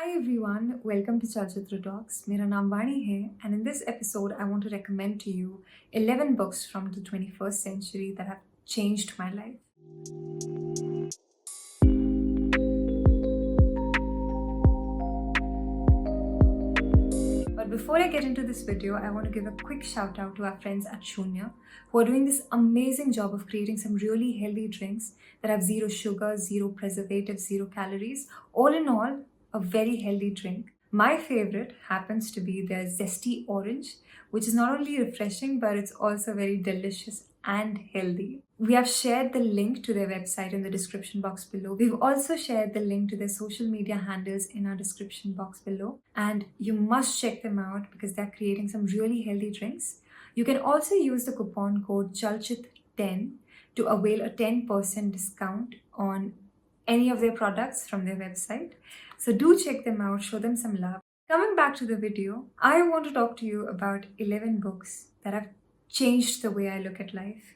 Hi everyone, welcome to Chalchitra Talks. मेरा नाम वाणी है and in this episode I want to recommend to you 11 books from the 21st century that have changed my life. But before I get into this video, I want to give a quick shout out to our friends at Shunya who are doing this amazing job of creating some really healthy drinks that have zero sugar, zero preservatives, zero calories. All in all, a very healthy drink. My favorite happens to be their Zesty Orange, which is not only refreshing but it's also very delicious and healthy. We have shared the link to their website in the description box below. We've also shared the link to their social media handles in our description box below. And you must check them out because they're creating some really healthy drinks. You can also use the coupon code Chalchitra10 to avail a 10% discount on any of their products from their website. So do check them out, show them some love. Coming back to the video, I want to talk to you about 11 books that have changed the way I look at life.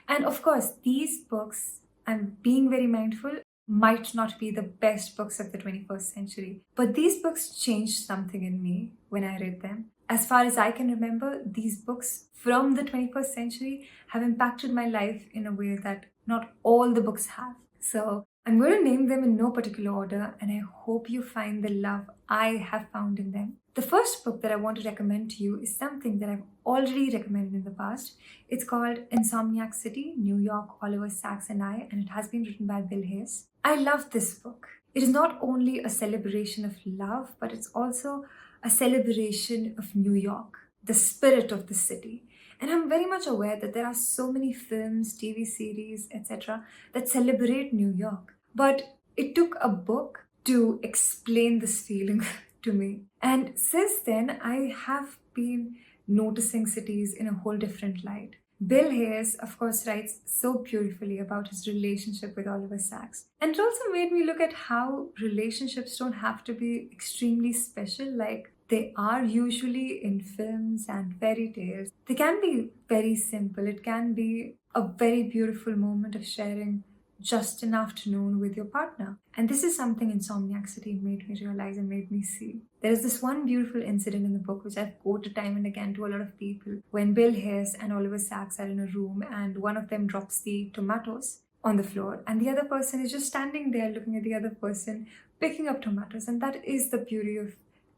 And of course, these books, I'm being very mindful, might not be the best books of the 21st century. But these books changed something in me when I read them. As far as I can remember, these books from the 21st century have impacted my life in a way that not all the books have. So I'm going to name them in no particular order, and I hope you find the love I have found in them. The first book that I want to recommend to you is something that I've already recommended in the past. It's called Insomniac City, New York, Oliver Sacks and I, and it has been written by Bill Hayes. I love this book. It is not only a celebration of love, but it's also a celebration of New York, the spirit of the city. And I'm very much aware that there are so many films, TV series, etc. that celebrate New York. But it took a book to explain this feeling to me. And since then, I have been noticing cities in a whole different light. Bill Hayes, of course, writes so beautifully about his relationship with Oliver Sacks. And it also made me look at how relationships don't have to be extremely special like they are usually in films and fairy tales. They can be very simple. It can be a very beautiful moment of sharing just an afternoon with your partner. And this is something Insomniac City made me realize and made me see. There is this one beautiful incident in the book which I've quoted time and again to a lot of people. When Bill Hayes and Oliver Sacks are in a room and one of them drops the tomatoes on the floor and the other person is just standing there looking at the other person picking up tomatoes, and that is the beauty of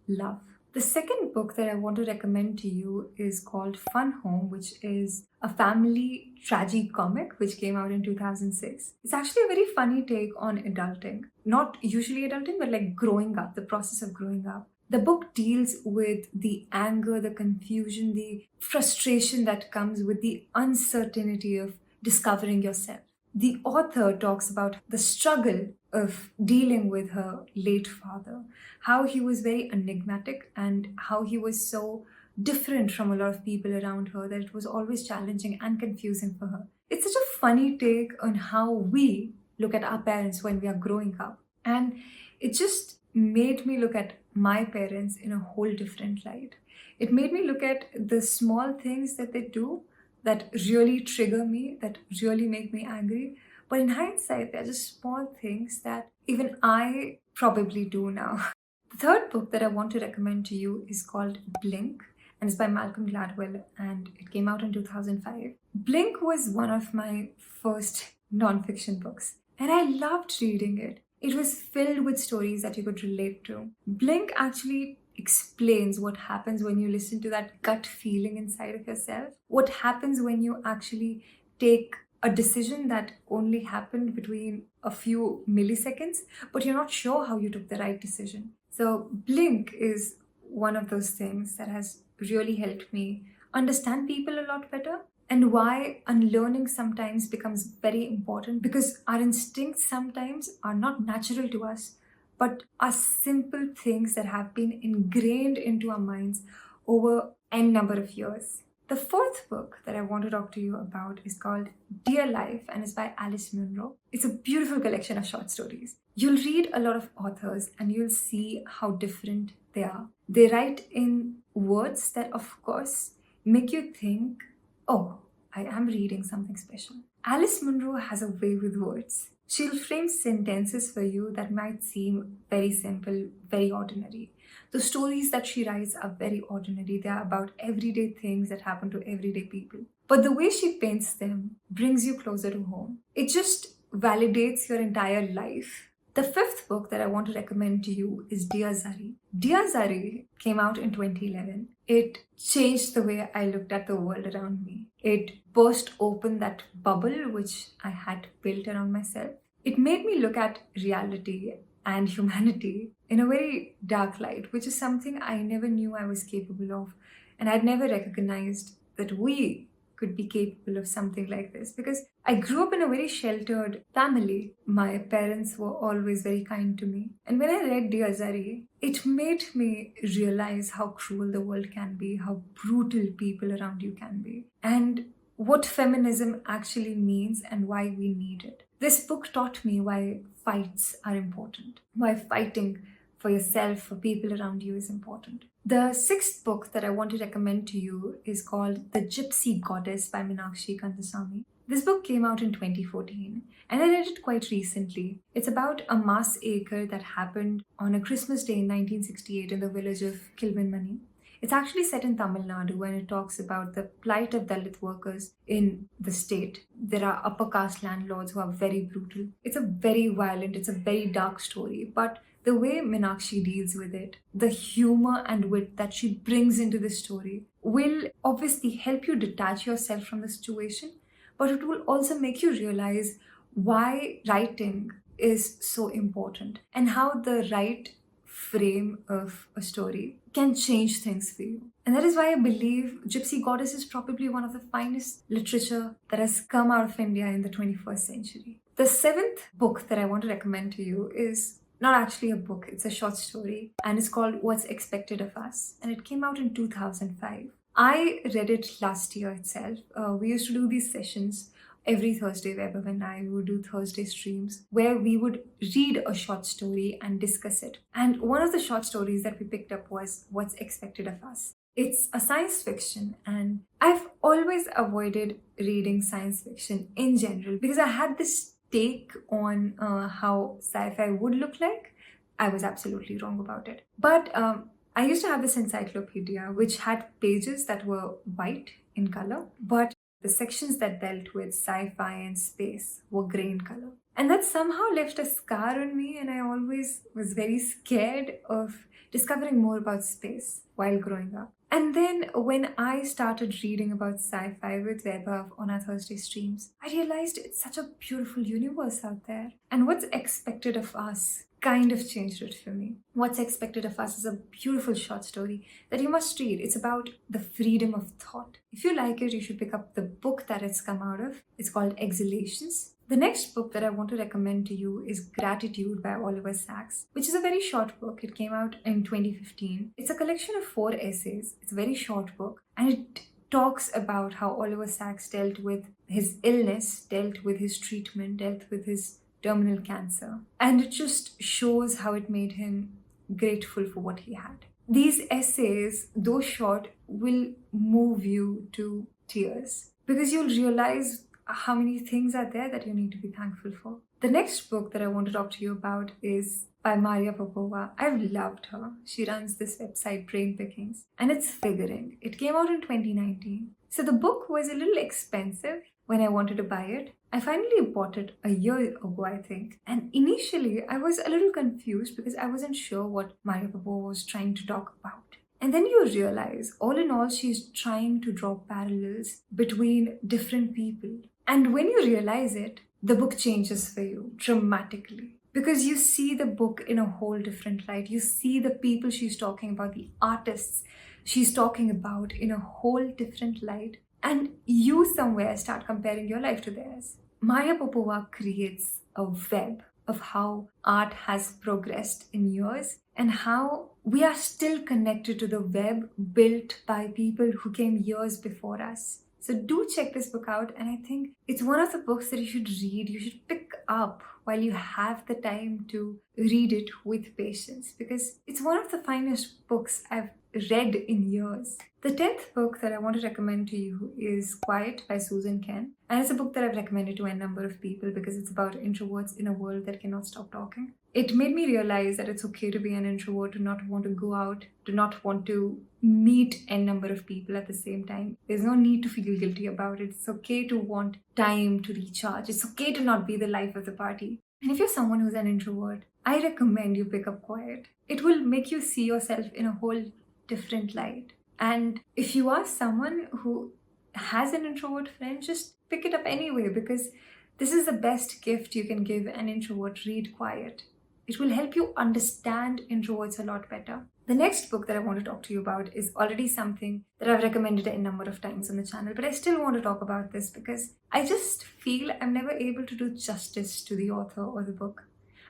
love. The second book that I want to recommend to you is called Fun Home, which is a family tragicomic which came out in 2006. It's actually a very funny take on adulting. Not usually adulting, but like growing up, the process of growing up. The book deals with the anger, the confusion, the frustration that comes with the uncertainty of discovering yourself. The author talks about the struggle of dealing with her late father, how he was very enigmatic and how he was so different from a lot of people around her that it was always challenging and confusing for her. It's such a funny take on how we look at our parents when we are growing up. And it just made me look at my parents in a whole different light. It made me look at the small things that they do that really trigger me, that really make me angry. But in hindsight, they're just small things that even I probably do now. The third book that I want to recommend to you is called Blink, and it's by Malcolm Gladwell, and it came out in 2005. Blink was one of my first non-fiction books, and I loved reading it. It was filled with stories that you could relate to. Blink actually explains what happens when you listen to that gut feeling inside of yourself. What happens when you actually take a decision that only happened between a few milliseconds, but you're not sure how you took the right decision. So Blink is one of those things that has really helped me understand people a lot better and why unlearning sometimes becomes very important, because our instincts sometimes are not natural to us but are simple things that have been ingrained into our minds over n number of years. The fourth book that I want to talk to you about is called Dear Life and is by Alice Munro. It's a beautiful collection of short stories. You'll read a lot of authors and you'll see how different they are. They write in words that, of course, make you think, oh, I am reading something special. Alice Munro has a way with words. She'll frame sentences for you that might seem very simple, very ordinary. The stories that she writes are very ordinary. They are about everyday things that happen to everyday people. But the way she paints them brings you closer to home. It just validates your entire life. The fifth book that I want to recommend to you is Dear Zari. Dear Zari came out in 2011. It changed the way I looked at the world around me. It burst open that bubble which I had built around myself. It made me look at reality and humanity in a very dark light, which is something I never knew I was capable of. And I'd never recognized that we could be capable of something like this, because I grew up in a very sheltered family. My parents were always very kind to me. And when I read Dear Zari, it made me realize how cruel the world can be, how brutal people around you can be, and what feminism actually means and why we need it. This book taught me why fights are important, why fighting for yourself, for people around you is important. The sixth book that I want to recommend to you is called The Gypsy Goddess by Meenakshi Kandasamy. This book came out in 2014 and I read it quite recently. It's about a mass acre that happened on a Christmas day in 1968 in the village of Kilvinmani. It's actually set in Tamil Nadu and it talks about the plight of Dalit workers in the state. There are upper caste landlords who are very brutal. It's a very violent, it's a very dark story, but the way Meenakshi deals with it, the humor and wit that she brings into the story will obviously help you detach yourself from the situation, but it will also make you realize why writing is so important and how the right frame of a story can change things for you. And that is why I believe Gypsy Goddess is probably one of the finest literature that has come out of India in the 21st century. The seventh book that I want to recommend to you is not actually a book, it's a short story, and it's called What's Expected of Us, and it came out in 2005. I read it last year itself. We used to do these sessions every Thursday. Vaibhav and I would do Thursday streams where we would read a short story and discuss it. And one of the short stories that we picked up was What's Expected of Us. It's a science fiction, and I've always avoided reading science fiction in general because I had this take on how sci-fi would look like. I was absolutely wrong about it. But I used to have this encyclopedia which had pages that were white in color, but the sections that dealt with sci-fi and space were grey in color. And that somehow left a scar on me, and I always was very scared of discovering more about space while growing up. And then when I started reading about sci-fi with Vaibhav on our Thursday streams, I realized it's such a beautiful universe out there. And What's Expected of Us kind of changed it for me. What's Expected of Us is a beautiful short story that you must read. It's about the freedom of thought. If you like it, you should pick up the book that it's come out of. It's called Exhalations. The next book that I want to recommend to you is Gratitude by Oliver Sacks, which is a very short book. It came out in 2015. It's a collection of 4 essays. It's a very short book, and it talks about how Oliver Sacks dealt with his illness, dealt with his treatment, dealt with his terminal cancer. And it just shows how it made him grateful for what he had. These essays, though short, will move you to tears because you'll realize how many things are there that you need to be thankful for. The next book that I want to talk to you about is by Maria Popova. I've loved her. She runs this website, Brain Pickings, and it's Figuring. It came out in 2019. So the book was a little expensive when I wanted to buy it. I finally bought it a year ago, I think. And initially, I was a little confused because I wasn't sure what Maria Popova was trying to talk about. And then you realize, all in all, she's trying to draw parallels between different people. And when you realize it, the book changes for you dramatically. Because you see the book in a whole different light. You see the people she's talking about, the artists she's talking about in a whole different light. And you somewhere start comparing your life to theirs. Maria Popova creates a web of how art has progressed in years and how we are still connected to the web built by people who came years before us. So do check this book out, and I think it's one of the books that you should read, you should pick up while you have the time to read it with patience, because it's one of the finest books I've read in years. The 10th book that I want to recommend to you is Quiet by Susan Ken. And it's a book that I've recommended to a number of people because it's about introverts in a world that cannot stop talking. It made me realize that it's okay to be an introvert, to not want to go out, to not want to meet a number of people at the same time. There's no need to feel guilty about it. It's okay to want time to recharge. It's okay to not be the life of the party. And if you're someone who's an introvert, I recommend you pick up Quiet. It will make you see yourself in a whole different light. And if you are someone who has an introvert friend, just pick it up anyway, because this is the best gift you can give an introvert. Read Quiet. It will help you understand introverts a lot better. The next book that I want to talk to you about is already something that I've recommended a number of times on the channel, but I still want to talk about this because I just feel I'm never able to do justice to the author or the book.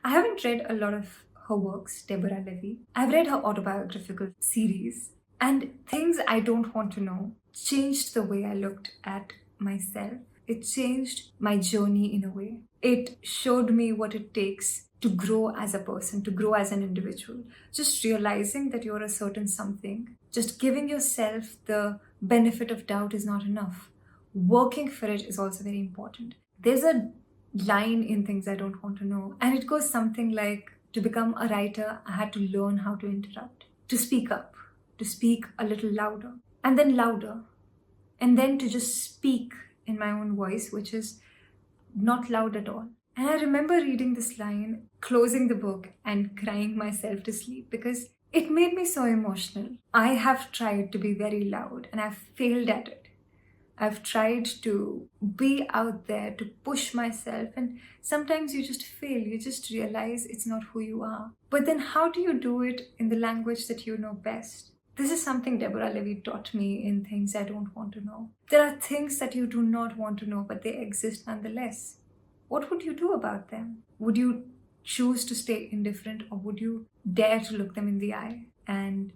I haven't read a lot of her works, Deborah Levy. I've read her autobiographical series, and Things I Don't Want to Know changed the way I looked at myself. It changed my journey in a way. It showed me what it takes to grow as a person, to grow as an individual. Just realizing that you're a certain something, just giving yourself the benefit of doubt is not enough. Working for it is also very important. There's a line in Things I Don't Want to Know, and it goes something like, to become a writer, I had to learn how to interrupt, to speak up, to speak a little louder, and then to just speak in my own voice, which is not loud at all. And I remember reading this line, closing the book, and crying myself to sleep because it made me so emotional. I have tried to be very loud and I've failed at it. I've tried to be out there, to push myself, and sometimes you just fail. You just realize it's not who you are. But then how do you do it in the language that you know best? This is something Deborah Levy taught me in Things I Don't Want to Know. There are things that you do not want to know, but they exist nonetheless. What would you do about them? Would you choose to stay indifferent, or would you dare to look them in the eye? And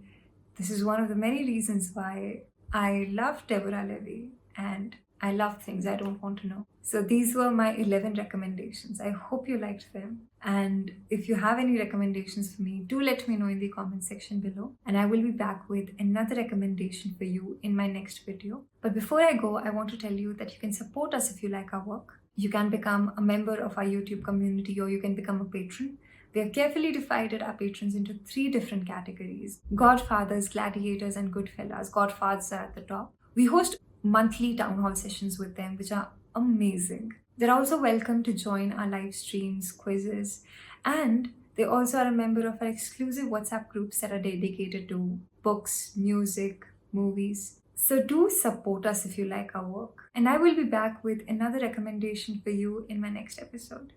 this is one of the many reasons why I love Deborah Levy and I love Things I Don't Want to Know. So these were my 11 recommendations. I hope you liked them. And if you have any recommendations for me, do let me know in the comment section below. And I will be back with another recommendation for you in my next video. But before I go, I want to tell you that you can support us if you like our work. You can become a member of our YouTube community, or you can become a patron. We have carefully divided our patrons into 3 different categories: Godfathers, Gladiators, and Goodfellas. Godfathers are at the top. We host monthly town hall sessions with them, which are amazing. They're also welcome to join our live streams, quizzes, and they also are a member of our exclusive WhatsApp groups that are dedicated to books, music, movies. So do support us if you like our work. And I will be back with another recommendation for you in my next episode.